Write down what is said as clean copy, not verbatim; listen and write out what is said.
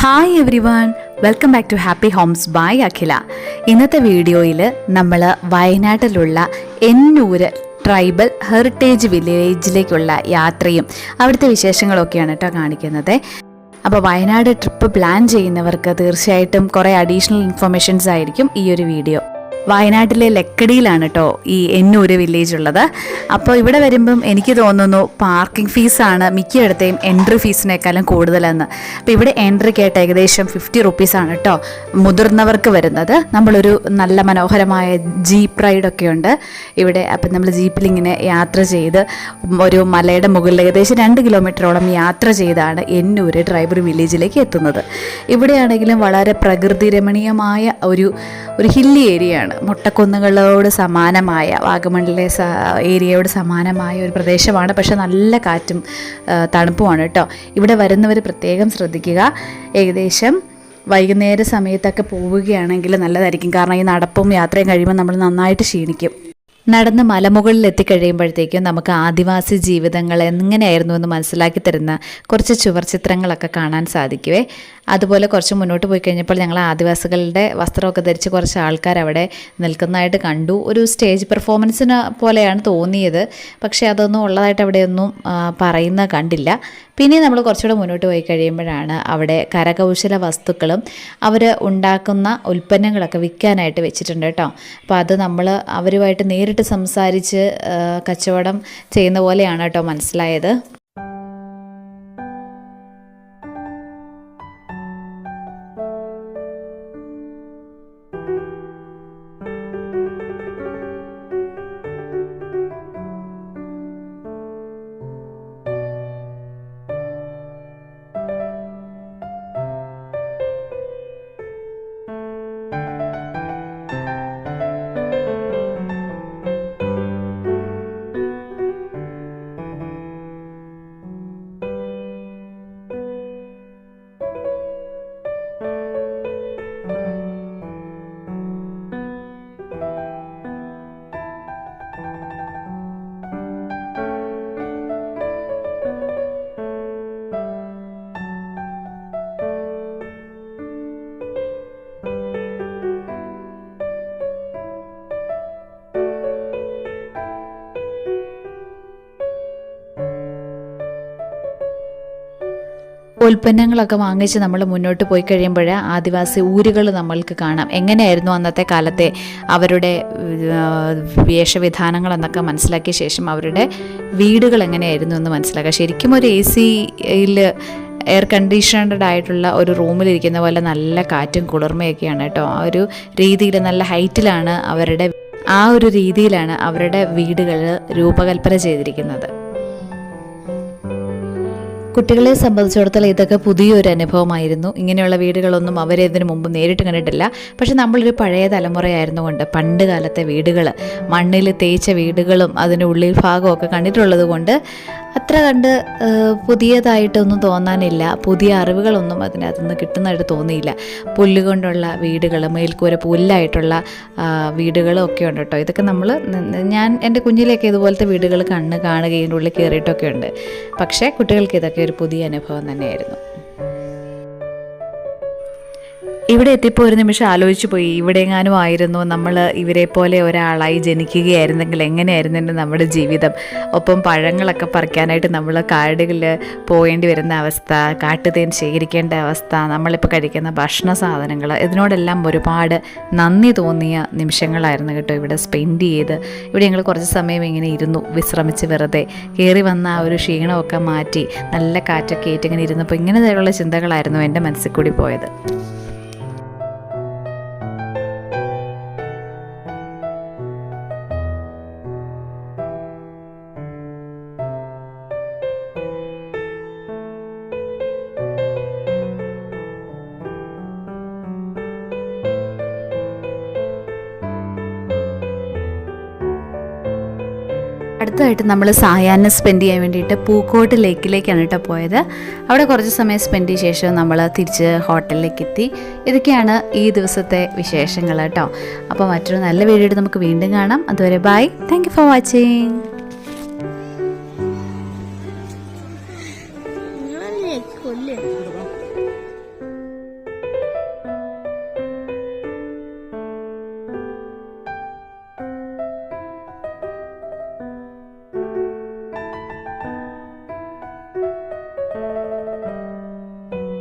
Hi everyone, welcome back to happy homes by Akhila. ഇന്നത്തെ വീഡിയോയിൽ നമ്മൾ വയനാട്ടിലുള്ള എന്നൂര് ട്രൈബൽ ഹെറിറ്റേജ് വില്ലേജിലേക്കുള്ള യാത്രയും അവിടുത്തെ വിശേഷങ്ങളൊക്കെയാണ് കേട്ടോ കാണിക്കുന്നത്. അപ്പോൾ വയനാട് ട്രിപ്പ് പ്ലാൻ ചെയ്യുന്നവർക്ക് തീർച്ചയായിട്ടും കുറേ അഡീഷണൽ ഇൻഫർമേഷൻസ് ആയിരിക്കും ഈ ഒരു വീഡിയോ. വയനാട്ടിലെ ലക്കടിയിലാണ് കേട്ടോ ഈ എന്നൂര് വില്ലേജ് ഉള്ളത്. അപ്പോൾ ഇവിടെ വരുമ്പം എനിക്ക് തോന്നുന്നു പാർക്കിംഗ് ഫീസാണ് മിക്കയിടത്തെയും എൻട്രി ഫീസിനേക്കാളും കൂടുതലെന്ന്. അപ്പോൾ ഇവിടെ എൻട്രിക്കായിട്ട് ഏകദേശം 50 റുപ്പീസാണ് കേട്ടോ മുതിർന്നവർക്ക് വരുന്നത്. നമ്മളൊരു നല്ല മനോഹരമായ ജീപ്പ് റൈഡൊക്കെ ഉണ്ട് ഇവിടെ. അപ്പം നമ്മൾ ജീപ്പിലിങ്ങനെ യാത്ര ചെയ്ത് ഒരു മലയുടെ മുകളിൽ ഏകദേശം 2 കിലോമീറ്ററോളം യാത്ര ചെയ്താണ് എന്നൂര് ട്രൈബൽ വില്ലേജിലേക്ക് എത്തുന്നത്. ഇവിടെയാണെങ്കിലും വളരെ പ്രകൃതി രമണീയമായ ഒരു ഹില്ലി ഏരിയയാണ്. മുട്ടക്കുന്നുകളോട് സമാനമായ വാഗമണിലെ ഏരിയയോട് സമാനമായ ഒരു പ്രദേശമാണ്. പക്ഷെ നല്ല കാറ്റും തണുപ്പുമാണ് കേട്ടോ. ഇവിടെ വരുന്നവർ പ്രത്യേകം ശ്രദ്ധിക്കുക. ഏകദേശം വൈകുന്നേര സമയത്തൊക്കെ പോവുകയാണെങ്കിൽ നല്ലതായിരിക്കും. കാരണം ഈ നടപ്പും യാത്രയും കഴിയുമ്പോൾ നമ്മൾ നന്നായിട്ട് ക്ഷീണിക്കും. നടന്ന് മലമുകളിൽ എത്തിക്കഴിയുമ്പോഴത്തേക്കും നമുക്ക് ആദിവാസി ജീവിതങ്ങൾ എങ്ങനെയായിരുന്നു എന്ന് മനസ്സിലാക്കി തരുന്ന കുറച്ച് ചുവർ ചിത്രങ്ങളൊക്കെ കാണാൻ സാധിക്കുവേ. അതുപോലെ കുറച്ച് മുന്നോട്ട് പോയി കഴിഞ്ഞപ്പോൾ ഞങ്ങൾ ആദിവാസികളുടെ വസ്ത്രമൊക്കെ ധരിച്ച് കുറച്ച് ആൾക്കാർ അവിടെ നിൽക്കുന്നതായിട്ട് കണ്ടു. ഒരു സ്റ്റേജ് പെർഫോമൻസിന് പോലെയാണ് തോന്നിയത്. പക്ഷേ അതൊന്നും ഉള്ളതായിട്ട് അവിടെയൊന്നും പറയുന്ന കണ്ടില്ല. പിന്നെ നമ്മൾ കുറച്ചുകൂടെ മുന്നോട്ട് പോയി കഴിയുമ്പോഴാണ് അവിടെ കരകൗശല വസ്തുക്കളും അവർ ഉണ്ടാക്കുന്ന ഉൽപ്പന്നങ്ങളൊക്കെ വിൽക്കാനായിട്ട് വെച്ചിട്ടുണ്ട് കേട്ടോ. അപ്പോൾ അത് നമ്മൾ അവരുമായിട്ട് നേരിട്ട് സംസാരിച്ച് കച്ചവടം ചെയ്യുന്ന പോലെയാണ് കേട്ടോ മനസ്സിലായത്. ഉൽപ്പന്നങ്ങളൊക്കെ വാങ്ങിച്ച് നമ്മൾ മുന്നോട്ട് പോയി കഴിയുമ്പോൾ ആദിവാസി ഊരുകൾ നമ്മൾക്ക് കാണാം. എങ്ങനെയായിരുന്നു അന്നത്തെ കാലത്തെ അവരുടെ വേഷവിധാനങ്ങൾ എന്നൊക്കെ മനസ്സിലാക്കിയ ശേഷം അവരുടെ വീടുകൾ എങ്ങനെയായിരുന്നു എന്ന് മനസ്സിലാക്കുക. ശരിക്കും ഒരു AC-യിൽ എയർ കണ്ടീഷണഡ് ആയിട്ടുള്ള ഒരു റൂമിലിരിക്കുന്ന പോലെ നല്ല കാറ്റും കുളിർമയൊക്കെയാണ് കേട്ടോ. ആ ഒരു രീതിയിൽ നല്ല ഹൈറ്റിലാണ് ഒരു രീതിയിലാണ് അവരുടെ വീടുകൾ രൂപകൽപ്പന ചെയ്തിരിക്കുന്നത്. കുട്ടികളെ സംബന്ധിച്ചിടത്തോളം ഇതൊക്കെ പുതിയൊരു അനുഭവമായിരുന്നു. ഇങ്ങനെയുള്ള വീടുകളൊന്നും അവരതിനു മുമ്പ് നേരിട്ട് കണ്ടിട്ടില്ല. പക്ഷെ നമ്മളൊരു പഴയ തലമുറയായിരുന്നു കൊണ്ട് പണ്ട് കാലത്തെ വീടുകൾ, മണ്ണിൽ തേച്ച വീടുകളും അതിൻ്റെ ഉള്ളിൽ ഭാഗമൊക്കെ കണ്ടിട്ടുള്ളത് കൊണ്ട് അത്ര കണ്ട് പുതിയതായിട്ടൊന്നും തോന്നാനില്ല. പുതിയ അറിവുകളൊന്നും അതിനകത്തുനിന്ന് കിട്ടുന്നതായിട്ട് തോന്നിയില്ല. പുല്ലുകൊണ്ടുള്ള വീടുകൾ, മേൽക്കൂര പുല്ലായിട്ടുള്ള വീടുകളും ഒക്കെ ഉണ്ട് കേട്ടോ. ഇതൊക്കെ ഞാൻ എൻ്റെ കുഞ്ഞിലേക്ക് ഇതുപോലത്തെ വീടുകൾ കാണുകയും ഉള്ളിൽ കയറിയിട്ടൊക്കെ ഉണ്ട്. പക്ഷേ കുട്ടികൾക്ക് ഇതൊക്കെ ഒരു പുതിയ അനുഭവം തന്നെയായിരുന്നു. ഇവിടെ എത്തിയപ്പോൾ ഒരു നിമിഷം ആലോചിച്ചു പോയി, ഇവിടെയെങ്ങാനും ആയിരുന്നു നമ്മൾ ഇവരെ പോലെ ഒരാളായി ജനിക്കുകയായിരുന്നെങ്കിൽ എങ്ങനെയായിരുന്നു നമ്മുടെ ജീവിതം. ഒപ്പം പഴങ്ങളൊക്കെ പറിക്കാനായിട്ട് നമ്മൾ കാടുകളിൽ പോകേണ്ടി വരുന്ന അവസ്ഥ, കാട്ടുതേൻ ശേഖരിക്കേണ്ട അവസ്ഥ, നമ്മളിപ്പോൾ കഴിക്കുന്ന ഭക്ഷണ സാധനങ്ങൾ, ഇതിനോടെല്ലാം ഒരുപാട് നന്ദി തോന്നിയ നിമിഷങ്ങളായിരുന്നു കേട്ടോ ഇവിടെ സ്പെൻഡ് ചെയ്ത്. ഇവിടെ ഞങ്ങൾ കുറച്ച് സമയം ഇങ്ങനെ ഇരുന്നു, വിശ്രമിച്ച് വെറുതെ കയറി വന്ന ആ ഒരു ക്ഷീണമൊക്കെ മാറ്റി നല്ല കാറ്റൊക്കെ ഏറ്റ് ഇങ്ങനെ ഇരുന്നപ്പോൾ ഇങ്ങനെയുള്ള ചിന്തകളായിരുന്നു എൻ്റെ മനസ്സിൽ കൂടി പോയത്. അടുത്തതായിട്ട് നമ്മൾ സായാഹ്നം സ്പെൻഡ് ചെയ്യാൻ വേണ്ടിയിട്ട് പൂക്കോട്ട് ലേക്കിലേക്കാണ് കേട്ടോ പോയത്. അവിടെ കുറച്ച് സമയം സ്പെൻഡ് ചെയ്ത ശേഷം നമ്മൾ തിരിച്ച് ഹോട്ടലിലേക്ക് എത്തി. ഇതൊക്കെയാണ് ഈ ദിവസത്തെ വിശേഷങ്ങൾ കേട്ടോ. അപ്പോൾ മറ്റൊരു നല്ല വീഡിയോ നമുക്ക് വീണ്ടും കാണാം. അതുവരെ bye. Thank you for watching.